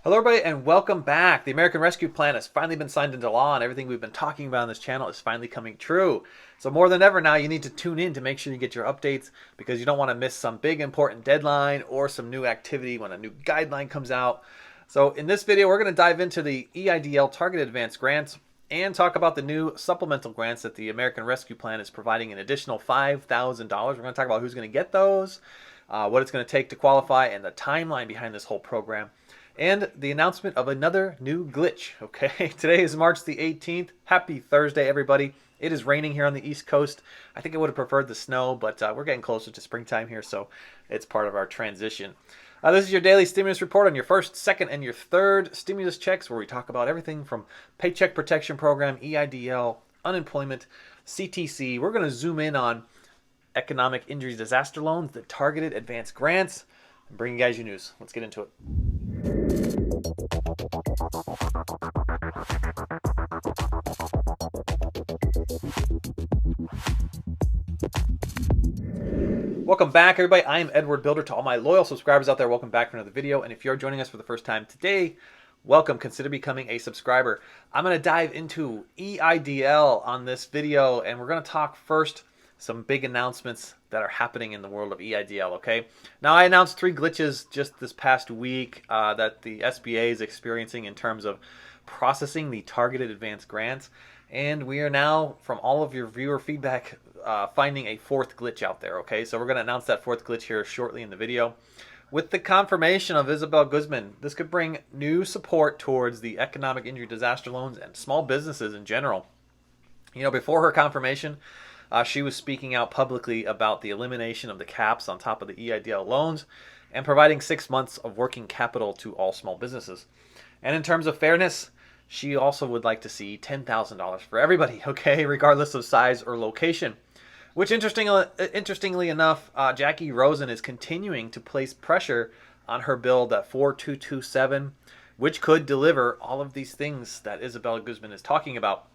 Hello everybody and welcome back. The American Rescue Plan has finally been signed into law and everything we've been talking about on this channel is finally coming true. So more than ever now you need to tune in to make sure you get your updates because you don't want to miss some big important deadline or some new activity when a new guideline comes out. So in this video we're going to dive into the EIDL Targeted Advance Grants and talk about the new supplemental grants that the American Rescue Plan is providing an additional $5,000. We're going to talk about who's going to get those, what it's going to take to qualify, and the timeline behind this whole program. And the announcement of another new glitch, okay? Today is March the 18th. Happy Thursday, everybody. It is raining here on the East Coast. I think I would have preferred the snow, but we're getting closer to springtime here, so it's part of our transition. This is your daily stimulus report on your first, second, and your third stimulus checks, where we talk about everything from Paycheck Protection Program, EIDL, unemployment, CTC. We're going to zoom in on economic injury disaster loans, the targeted advance grants, and bring you guys your news. Let's get into it. Welcome back, everybody. I am Edward Bilder. To all my loyal subscribers out there, welcome back for another video. And if you're joining us for the first time today, welcome. Consider becoming a subscriber. I'm going to dive into EIDL on this video, and we're going to talk first some big announcements that are happening in the world of EIDL, okay? Now, I announced 3 glitches just this past week that the SBA is experiencing in terms of processing the targeted advance grants. And we are now, from all of your viewer feedback, finding a 4th glitch out there, okay? So we're going to announce that 4th glitch here shortly in the video. With the confirmation of Isabel Guzman, this could bring new support towards the economic injury disaster loans and small businesses in general. You know, before her confirmation, she was speaking out publicly about the elimination of the caps on top of the EIDL loans and providing 6 months of working capital to all small businesses. And in terms of fairness, she also would like to see $10,000 for everybody, okay, regardless of size or location. Which, interestingly enough, Jackie Rosen is continuing to place pressure on her bill, that 4227, which could deliver all of these things that Isabel Guzman is talking about.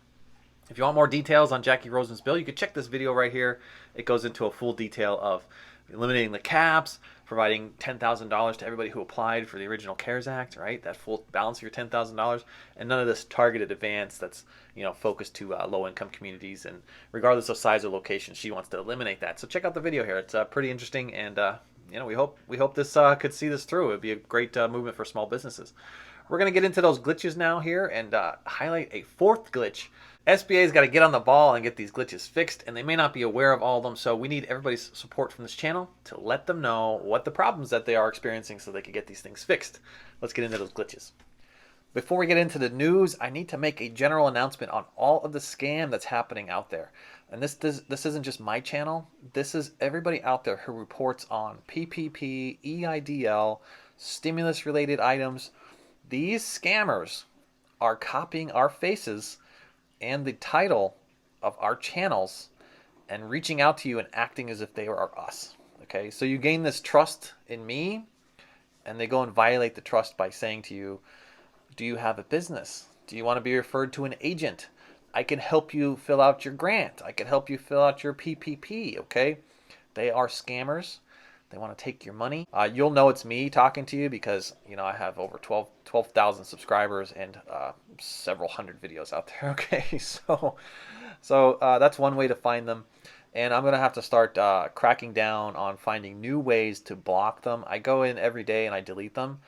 If you want more details on Jackie Rosen's bill, you can check this video right here. It goes into a full detail of eliminating the caps, providing $10,000 to everybody who applied for the original CARES Act, right? That full balance of your $10,000, and none of this targeted advance that's, you know, focused to low-income communities, and regardless of size or location, she wants to eliminate that. So check out the video here. It's pretty interesting, and you know, we hope this could see this through. It'd be a great movement for small businesses. We're going to get into those glitches now here and highlight a 4th glitch. SBA's got to get on the ball and get these glitches fixed, and they may not be aware of all of them, so we need everybody's support from this channel to let them know what the problems that they are experiencing so they can get these things fixed. Let's get into those glitches. Before we get into the news, I need to make a general announcement on all of the scam that's happening out there. And this isn't just my channel. This is everybody out there who reports on PPP, EIDL, stimulus-related items. These scammers are copying our faces and the title of our channels and reaching out to you and acting as if they are us, okay? So you gain this trust in me, and they go and violate the trust by saying to you, do you have a business? Do you want to be referred to an agent? I can help you fill out your grant. I can help you fill out your PPP, okay? They are scammers. They want to take your money. You'll know it's me talking to you because, you know, I have over 12,000 subscribers and several hundred videos out there. Okay, so that's one way to find them. And I'm going to have to start cracking down on finding new ways to block them. I go in every day and I delete them,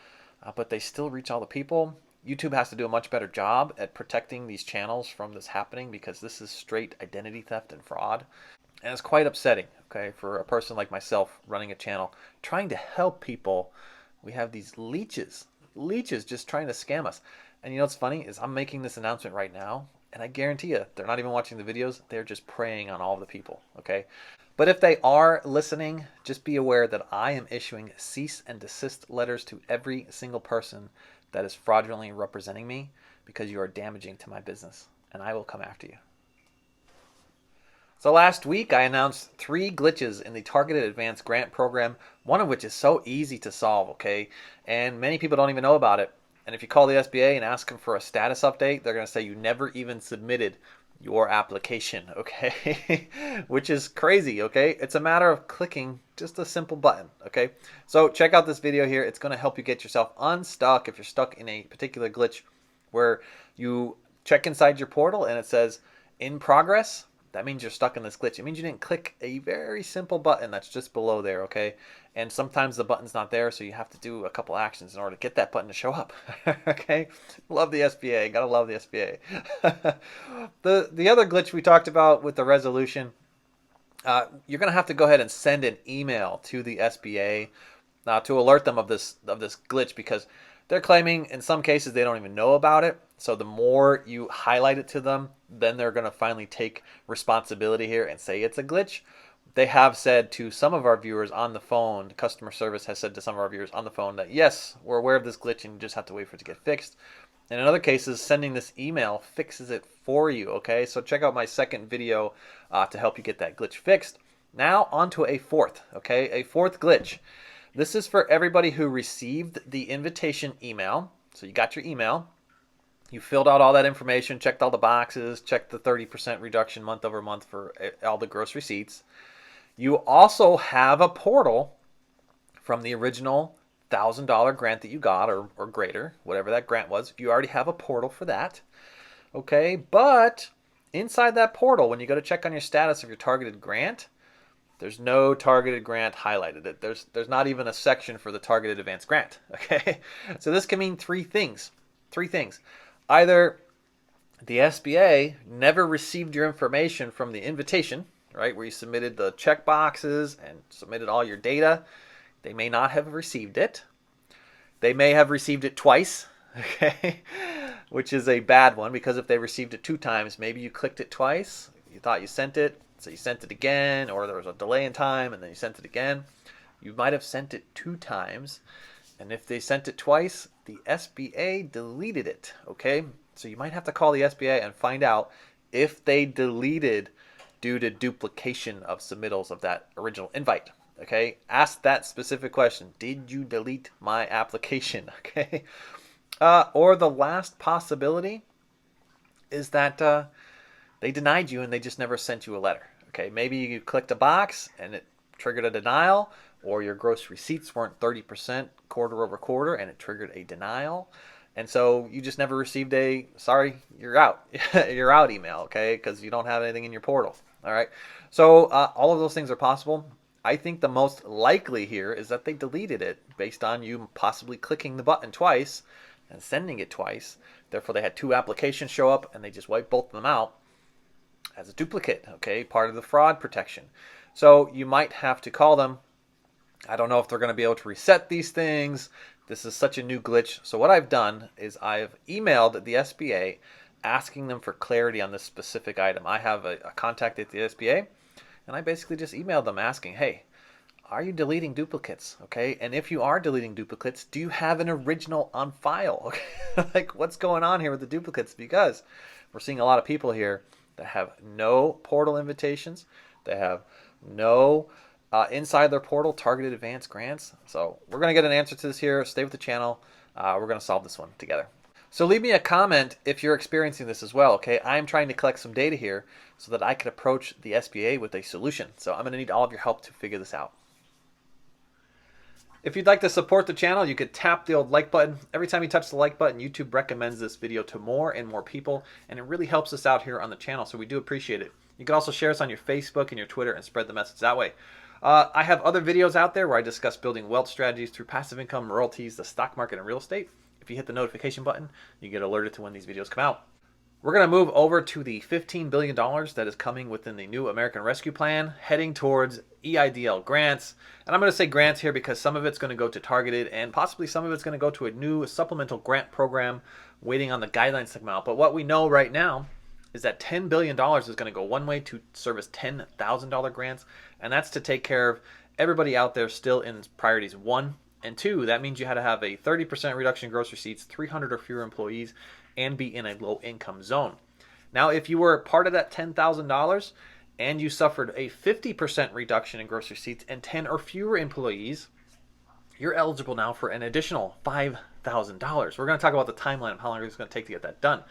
but they still reach all the people. YouTube has to do a much better job at protecting these channels from this happening because this is straight identity theft and fraud. And it's quite upsetting, okay, for a person like myself running a channel, trying to help people. We have these leeches just trying to scam us. And you know what's funny is I'm making this announcement right now, and I guarantee you, they're not even watching the videos. They're just preying on all the people, okay? But if they are listening, just be aware that I am issuing cease and desist letters to every single person that is fraudulently representing me because you are damaging to my business, and I will come after you. So last week I announced 3 glitches in the Targeted Advance Grant Program, one of which is so easy to solve, okay? And many people don't even know about it. And if you call the SBA and ask them for a status update, they're going to say you never even submitted your application, okay? Which is crazy, okay? It's a matter of clicking just a simple button, okay? So check out this video here. It's going to help you get yourself unstuck if you're stuck in a particular glitch where you check inside your portal and it says in progress. That means you're stuck in this glitch. It means you didn't click a very simple button that's just below there, okay? And sometimes the button's not there, so you have to do a couple actions in order to get that button to show up, okay? Love the SBA. Gotta love the SBA. The other glitch we talked about with the resolution, you're gonna have to go ahead and send an email to the SBA to alert them of this glitch, because they're claiming in some cases they don't even know about it. So the more you highlight it to them, then they're going to finally take responsibility here and say it's a glitch. They have said to some of our viewers on the phone, customer service has said to some of our viewers on the phone that yes, we're aware of this glitch and you just have to wait for it to get fixed. And in other cases, sending this email fixes it for you, okay? So check out my second video to help you get that glitch fixed. Now onto a fourth, okay? A fourth glitch. This is for everybody who received the invitation email. So you got your email. You filled out all that information, checked all the boxes, checked the 30% reduction month over month for all the gross receipts. You also have a portal from the original $1,000 grant that you got, or greater, whatever that grant was. You already have a portal for that. Okay, but inside that portal, when you go to check on your status of your targeted grant, there's no targeted grant highlighted. There's not even a section for the targeted advanced grant. Okay, so this can mean three things. Either the SBA never received your information from the invitation, right, where you submitted the check boxes and submitted all your data. They may not have received it. They may have received it twice, okay, which is a bad one, because if they received it 2 times, maybe you clicked it twice, you thought you sent it, so you sent it again, or there was a delay in time and then you sent it again. You might have sent it 2 times. And if they sent it twice, the SBA deleted it, okay? So you might have to call the SBA and find out if they deleted due to duplication of submittals of that original invite, okay? Ask that specific question. Did you delete my application, okay? Or the last possibility is that they denied you and they just never sent you a letter, okay? Maybe you clicked a box and it triggered a denial, or your gross receipts weren't 30% quarter over quarter and it triggered a denial. And so you just never received a, sorry, you're out, you're out email, okay? Because you don't have anything in your portal, all right? So all of those things are possible. I think the most likely here is that they deleted it based on you possibly clicking the button twice and sending it twice. Therefore, they had 2 applications show up and they just wiped both of them out as a duplicate, okay? Part of the fraud protection. So you might have to call them. I don't know if they're going to be able to reset these things. This is such a new glitch. So what I've done is I've emailed the SBA asking them for clarity on this specific item. I have a contact at the SBA, and I basically just emailed them asking, hey, are you deleting duplicates? Okay, and if you are deleting duplicates, do you have an original on file? Okay, like what's going on here with the duplicates? Because we're seeing a lot of people here that have no portal invitations. They have no inside their portal targeted advanced grants. So we're going to get an answer to this here. Stay with the channel. We're going to solve this one together. So leave me a comment if you're experiencing this as well, okay? I'm trying to collect some data here so that I can approach the SBA with a solution. So I'm going to need all of your help to figure this out. If you'd like to support the channel, you could tap the old like button. Every time you touch the like button, YouTube recommends this video to more and more people, and it really helps us out here on the channel, so we do appreciate it. You can also share us on your Facebook and your Twitter and spread the message that way. I have other videos out there where I discuss building wealth strategies through passive income, royalties, the stock market, and real estate. If you hit the notification button, you get alerted to when these videos come out. We're going to move over to the $15 billion that is coming within the new American Rescue Plan, heading towards EIDL grants. And I'm going to say grants here because some of it's going to go to targeted and possibly some of it's going to go to a new supplemental grant program waiting on the guidelines to come out. But what we know right now is that $10 billion is going to go one way to service $10,000 grants, and that's to take care of everybody out there still in priorities 1 and 2. That means you had to have a 30% reduction in gross receipts, 300 or fewer employees, and be in a low income zone. Now, if you were part of that $10,000 and you suffered a 50% reduction in gross receipts and 10 or fewer employees, you're eligible now for an additional $5,000. We're going to talk about the timeline of how long it's going to take to get that done.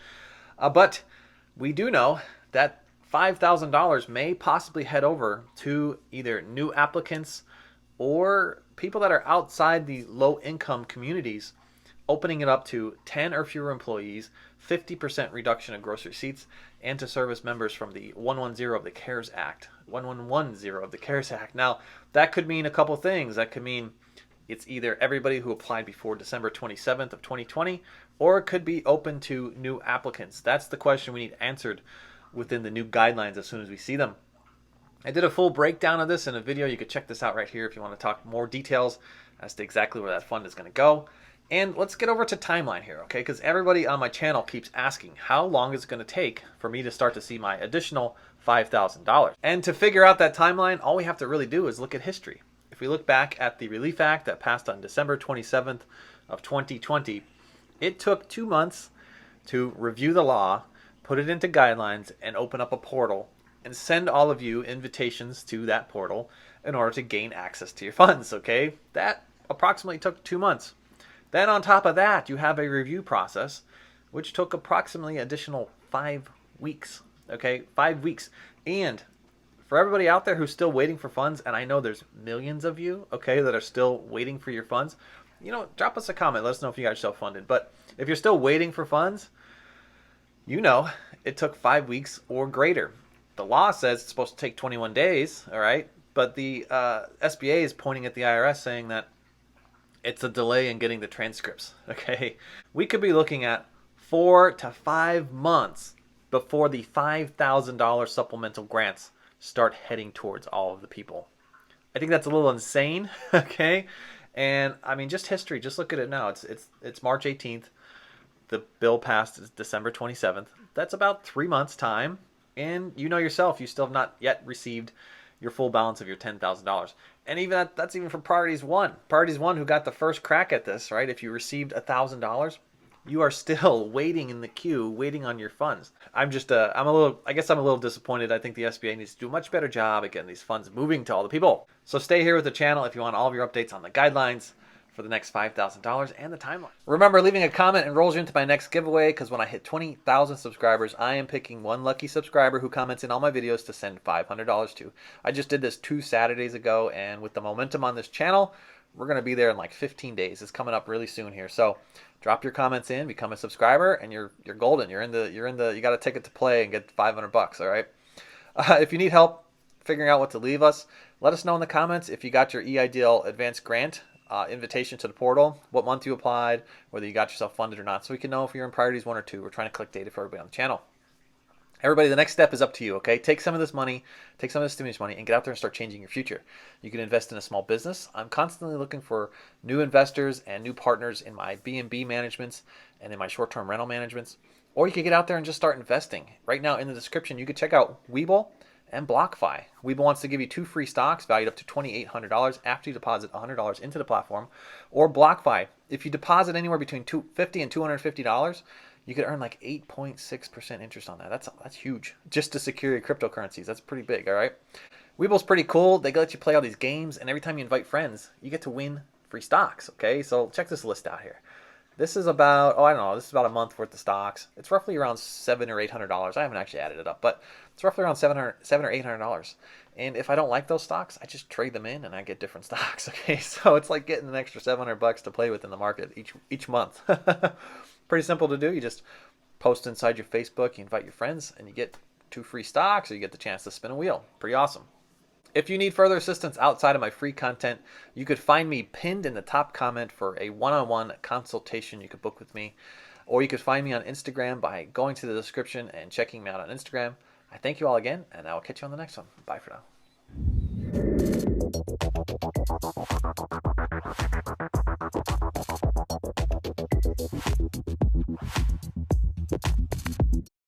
But we do know that $5,000 may possibly head over to either new applicants or people that are outside the low income communities, opening it up to 10 or fewer employees, 50% reduction of gross receipts, and to service members from the 110 of the CARES Act. 1110 of the CARES Act. Now, that could mean a couple things. That could mean it's either everybody who applied before December 27th of 2020, or it could be open to new applicants. That's the question we need answered within the new guidelines as soon as we see them. I did a full breakdown of this in a video. You could check this out right here if you want to talk more details as to exactly where that fund is going to go. And let's get over to timeline here, okay? Because everybody on my channel keeps asking, how long is it going to take for me to start to see my additional $5,000? And to figure out that timeline, all we have to really do is look at history. If we look back at the Relief Act that passed on December 27th of 2020, it took 2 months to review the law, put it into guidelines, and open up a portal and send all of you invitations to that portal in order to gain access to your funds, okay? That approximately took 2 months. Then on top of that, you have a review process, which took approximately additional 5 weeks, okay? 5 weeks. And for everybody out there who's still waiting for funds, and I know there's millions of you, okay, that are still waiting for your funds, you know, drop us a comment. Let us know if you got yourself funded. But if you're still waiting for funds, you know it took 5 weeks or greater. The law says it's supposed to take 21 days, all right? But the SBA is pointing at the IRS saying that it's a delay in getting the transcripts, okay? We could be looking at 4 to 5 months before the $5,000 supplemental grants start heading towards all of the people. I think that's a little insane, okay? And I mean, just history, just look at it now. It's March 18th. The bill passed December 27th. That's about 3 months time. And you know yourself, you still have not yet received your full balance of your $10,000. And even that's even for Priorities 1. Priorities 1 who got the first crack at this, right? If you received $1,000, you are still waiting in the queue, waiting on your funds. I guess I'm a little disappointed. I think the SBA needs to do a much better job at getting these funds moving to all the people. So stay here with the channel if you want all of your updates on the guidelines for the next $5,000 and the timeline. Remember, leaving a comment enrolls you into my next giveaway, because when I hit 20,000 subscribers, I am picking one lucky subscriber who comments in all my videos to send $500 to. I just did this 2 Saturdays ago, and with the momentum on this channel, we're going to be there in like 15 days. It's coming up really soon here. So drop your comments in, become a subscriber, and you're golden. You got a ticket to play and get $500, all right? If you need help figuring out what to leave us, let us know in the comments if you got your EIDL advanced grant invitation to the portal, what month you applied, whether you got yourself funded or not, so we can know if you're in Priorities 1 or 2. We're trying to collect data for everybody on the channel. Everybody, the next step is up to you, okay? Take some of this money, take some of this stimulus money, and get out there and start changing your future. You can invest in a small business. I'm constantly looking for new investors and new partners in my B&B managements and in my short-term rental managements. Or you could get out there and just start investing. Right now in the description, you could check out Webull and BlockFi. Webull wants to give you 2 free stocks valued up to $2,800 after you deposit $100 into the platform. Or BlockFi, if you deposit anywhere between $50 and $250, you could earn like 8.6% interest on that. That's huge. Just to secure your cryptocurrencies. That's pretty big, all right? Webull's pretty cool. They let you play all these games, and every time you invite friends, you get to win free stocks, okay? So check this list out here. This is about, this is about a month worth of stocks. It's roughly around $700 or $800. I haven't actually added it up, but it's roughly around $700 or $800. And if I don't like those stocks, I just trade them in and I get different stocks, okay? So it's like getting an extra $700 to play with in the market each month. Pretty simple to do. You just post inside your Facebook, you invite your friends, and you get 2 free stocks, or you get the chance to spin a wheel. Pretty awesome. If you need further assistance outside of my free content, you could find me pinned in the top comment for a one-on-one consultation you could book with me. Or you could find me on Instagram by going to the description and checking me out on Instagram. I thank you all again, and I will catch you on the next one. Bye for now.